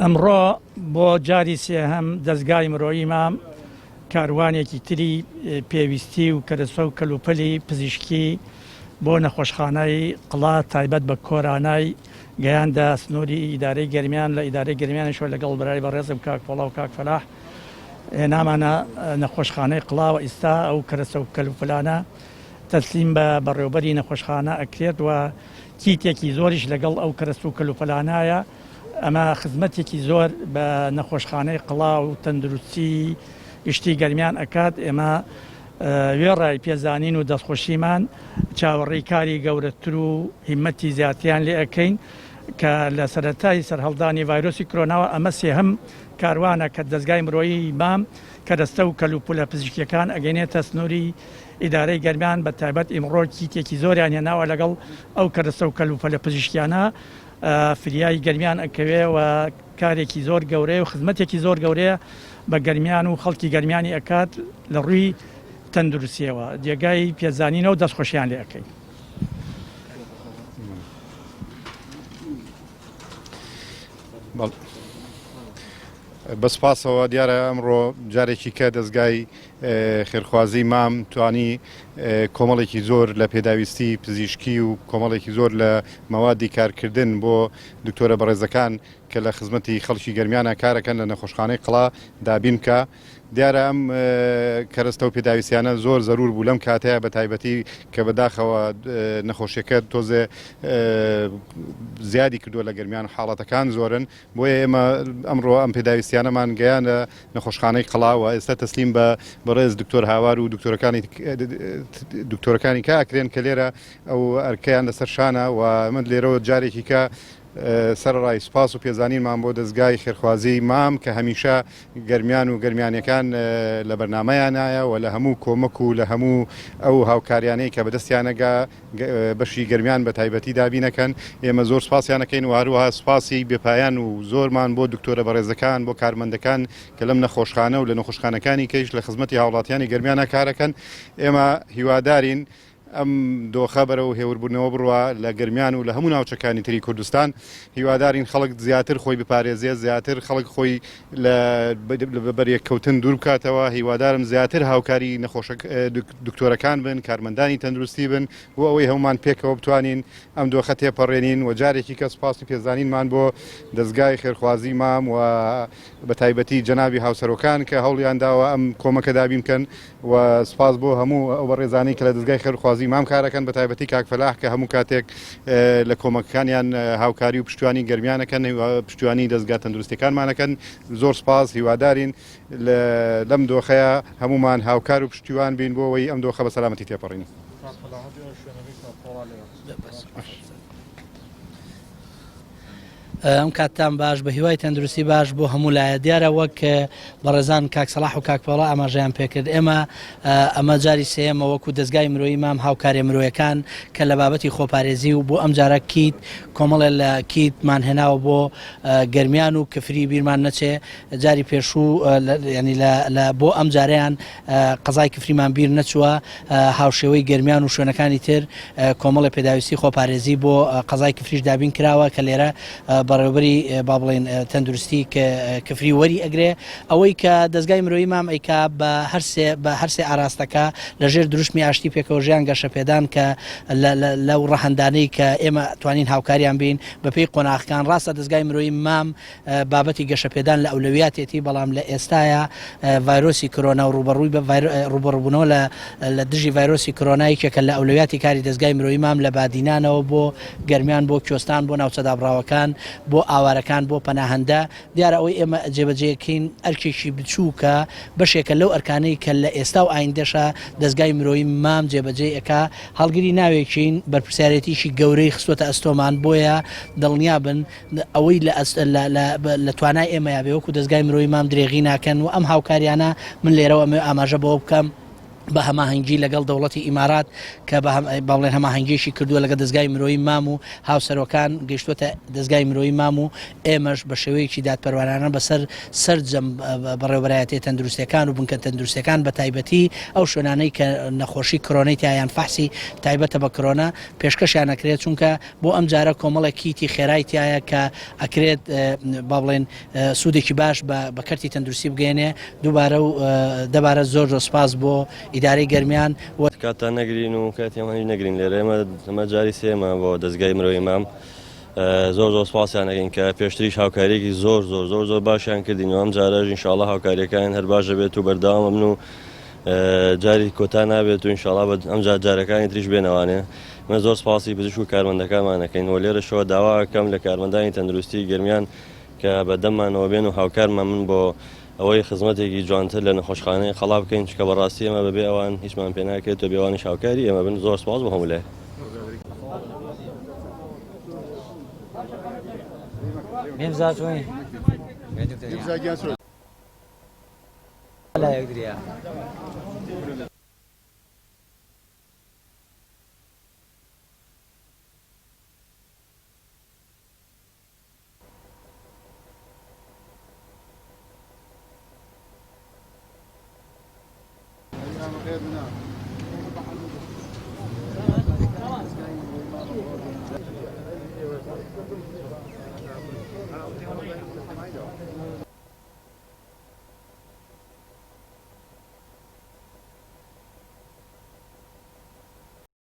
ئەمڕۆ بۆ جاری سێهەم دەستگای مرۆیی مام کاروانێکی تری پێویستی و کەرەسە و کەلوپەلی پزیشکی بۆ نەخۆشخانەی قڵا تایبەت بە کۆرانای گەیاندا سنووری ئیدارەی گەرمیان لە ئیدارەی گەرمیانشۆ لەگەڵ بەرای بەڕێزم کاک پۆڵا و کاک فەلاح نامانە نەخۆشخانەی قڵاوە ئێستا ئەو کەرەسە و کەلوپەلانە تەسلیم بە بەڕێوەبەری نەخۆشخانە ئەکرێت و کیتێکی زۆریش لەگەڵ ئەو کەرەسە و کەلوپەلانایە ئەمە خزمەتێکی زۆر بە نەخۆشخانەی قڵا و تەندروستی گشتی گەرمیان ئەکات. ئێمە وێڕای پێزانین و دەستخۆشیمان چاوەڕێی کاری گەورەتر و هیمەتی زیاتیان لێ ئەەکەین کە لە سەرەتای سەرهەڵدانی ڤایرۆسی کۆرۆناوە ئەمە سێهەم کاروانە کە دەستگای مرۆیی مام کەرەستە و کەلوپولە پزیشکیەکان ئەگەنێتە سنووری ئیدارەی گەرمیان بە تایبەت ئیمڕۆ کیتێکی زۆریان هێناوە لەگەڵ ئەو کەرەستە و کەلوپەلە پزیشکیانە فریای گەرمیان ئەکەوێ و کارێکی زۆر گەورەیە و خزمەتێکی زۆر گەورەیە بە گەرمیان و خەڵکی گەرمیانی ئەکات لە ڕووی تەندروستیەوە جێگای پێزانینەوە دەستخۆشیان لێ ئەەکەین. بەسپاسەوە دیارە ئەمڕۆ جارێکی کە دەستگای خێرخوازی مام توانی کۆمەڵێکی زۆر لە پێداویستی پزیشکی و کۆمەڵێکی زۆر لە مەوادی کارکردن بۆ دکتۆرە بەڕێزەکان کە لە خزمەتی خەڵکی گەرمیانە کارەکەن لە نەخۆشخانەی قڵا دابین بکە. دیارە ئەم کەرەستە و پێداویستیانە زۆر زەرور بوو لەم کاتەیە بە تایبەتی کە بەداخەوە نەخۆشیەکە تۆزێ زیادی کردووە لە گەرمیان حاڵەتەکان زۆرن بۆیە ئێمە ئەمڕۆ ئەم پێداویستیانەمان گەیانە نەخۆشخانەی قڵاوە ئێستا تەسلیم بە بەڕێز دکتۆر هاوار و دکتۆرەکانی کاکرێن کە لێرە ئەو ئەرکەیان لەسەر شانە و من لێرەوە جارێکی کە سەرڕای سوپاس و پێزانینمان بۆ دەستگای خێرخوازی مام کە هەمیشە گەرمیان و گەرمیانەکان لە بەرنامەیانایە و لە هەموو کۆمەک و لە هەموو ئەو هاوکاریانەی کە بەدەستیانەگا بەشی گەرمیان بە تایبەتی دابینەکەن ئێمە زۆر سپاسیانەکەین و هەروەها سوپاسی بێپایان و زۆرمان بۆ دکتۆرە بەڕێزەکان بۆ کارمەندەکان کە لەم نەخۆشخانە و لە نەخۆشخانەکانی کەیش لە خزمەتی هاوڵاتیانی گەرمیانە کارەکەن. ئێمە هیوادارین ئەم دۆخە بەرە و هێوربوونەوە بڕوە لە گەرمیان و لە هەموو ناوچەکانی تری کوردستان. هیوادارین خەڵک زیاتر خۆی بپارێزێت، زیاتر خەڵک خۆی لە بەریەککەوتن دوور بکاتەوە. هیوادارم زیاتر هاوکاری دکتۆرەکان بن، کارمەندانی تەندروستی بن بۆ ئەوەی هەمومان پێکەوە بتوانین ئەم دۆخە تێپەڕێنین و جارێکی کە سوپاسی پێزانینمان بۆ دەستگای خێرخوازی مام و بە تایبەتی جەنابی هاوسەرۆکان کە هەوڵیان داوە ئەم کۆمەکە دابین بکەن و سوپاس بۆ هەموو ئەو بەڕێزانەی کە لە دەستگای خێرخوازی مام کارەکەن بە تایبەتی کاک فەلاح کە هەموو کاتێک لە کۆمەکەکانیان هاوکاری و پشتیوانی گەرمیانەکەن پشتیوانی دەستگا تەندروستیەکانمانەکەن. زۆر سپاس هیوادارین لەم دۆخەیە هەمومان هاوکار و پشتیوان بین بۆ ئەوەی ئەم دۆخە بە سەلامەتی تێپەڕین. ئەم کاتتان باش بە هیوای تەندروستی باش بۆ هەموو لایە دیارە وەک بەڕێزان کاک سەلاح و کاک پۆڵا ئاماژەیان پێکرد. ئەمە جاری سێمە وەکو دەستگای مرۆیی مام هاوکارێ مرۆیەکان کە لە بابەتی خۆپارێزی و بۆ ئەم جارە کیت کۆمەڵێ لە کیتمان هێناوە بۆ گەرمیان و کەفری بیرمان نەچێ. جاری پێشوو ینی بۆ ئەم جاریان قەزای کفریمان بیر نەچووە، هاوشێوەی گەرمیان و شوێنەکانی تر کۆمەڵی پێداویستی خۆپارێزی بۆ قەزای کفریش دابین کراوە کە لێرە بەڕێوەبەری با بڵێن تەندروستی کەفری وەری ئەگرێ. ئەوەی کە دەستگای مرۆیی مام ئەیکا بە هەرسێ ئاراستەکە لەژێر دروشمی ئاشتی پێکەوە ژیان گەشەپێدان کە لەو ڕەهەندانەی کە ئێمە توانین هاوکاریان بین بەپێی قۆناغەکان. ڕاستە دەستگای مرۆیی مام بابەتی گەشەپێدان لە ئەولەویاتێتی، بەڵام لە ئێستاە ڤایرۆسی کۆرۆنا و ڕوبەڕووی بە ڕوبەڕبوونەوە لە دژی ڤایرۆسی کۆرۆناییکە کە لە ئەولەویاتی کاری دەستگای مرۆیی مام لە بادینانەوە بۆ گەرمیان، بۆ کوێستان، بۆ ناوچەدابراوەکان، بۆ ئاوارەکان، بۆ پەناهەندە. دیارە ئەوەی ئێمە جێبەجێکەین ئەرکێکی بچووکە بەشێکە لەو ئەرکانەی کە لە ئێستا و ئایندەشە دەستگای مرۆیی مام جێبەجێ ئەکا. هەڵگری ناوێکین بەرپرسیارەتیشی گەورەی خستوەتە ئەستۆمان بۆیە دڵنیا بن ئەوەی لە توانای ئێمەیە بێ وەکو دەستگای مرۆیی مام درێغی ناکەن و ئەم هاوکاریانە من لێرەوە ئەمە ئاماژە بۆ بکەم بە هەماهەنگی لەگەڵ دەوڵەتی ئیمارات کە باڵێن هەماهەنگێکی کردووە لەگە دەستگای مرۆیی مام و هاوسەرۆکان گەیشتوتە دەستگای مرۆیی مام و ئێمەش بە شێوەیەکی دادپەروانانە بەسەر سەررجەم بەڕێوەبەرایەتی تەندروستەکان و بنکە تەندروستەکان بە تایبەتی ئەو شوێنانەی کە نەخۆشی کۆرۆنەی تایان فحسی تایبەتە بە کۆرۆنا پێشکەشیان نەکرێت چونکە بۆ ئەم جارە کۆمەڵێک کیتی خێرایتیایە کە ئەکرێت با بڵێن سوودێکی باش بە کەرتی تەندروستی بگەێنێ دووبارە و دەبارە زۆر سپاس بۆ ئیدارەی گەرمیان کاتان نەگرین و کاتیمانی نەگرین لێرە ئەمە جاری سێمە بۆ دەستگای مرۆیی مام زۆر سپاسیان نەگەین کە پێشتریش هاوکاریێکی زۆر باشیان کردین و ئەم جارەژ ئینشاڵڵا هاوکاریەکان هەر باشە بێت و بەردەوام من و جاری کۆتا نابێت و ئینشاڵڵا ئەم جارەکانی تریش بێنەوانێ من زۆر سپاسی پزیشک و کارمەندەکانمانەکەین و لێرەشەوە داواکەم لە کارمەندانی تەندروستی گەرمیان کە بەدەممانەوە بێن و هاوکارمان من بۆ ئەوەی خزمەتێکی جوانتر لە نەخۆشخانەی خەڵا بکەین چکە بەڕاستی ئەمە بەبێ ئەوان هیچمان پێ ناکرێت و بێوانی شاوکاری ئەمە بن زۆر سپاس بۆ هەموو لای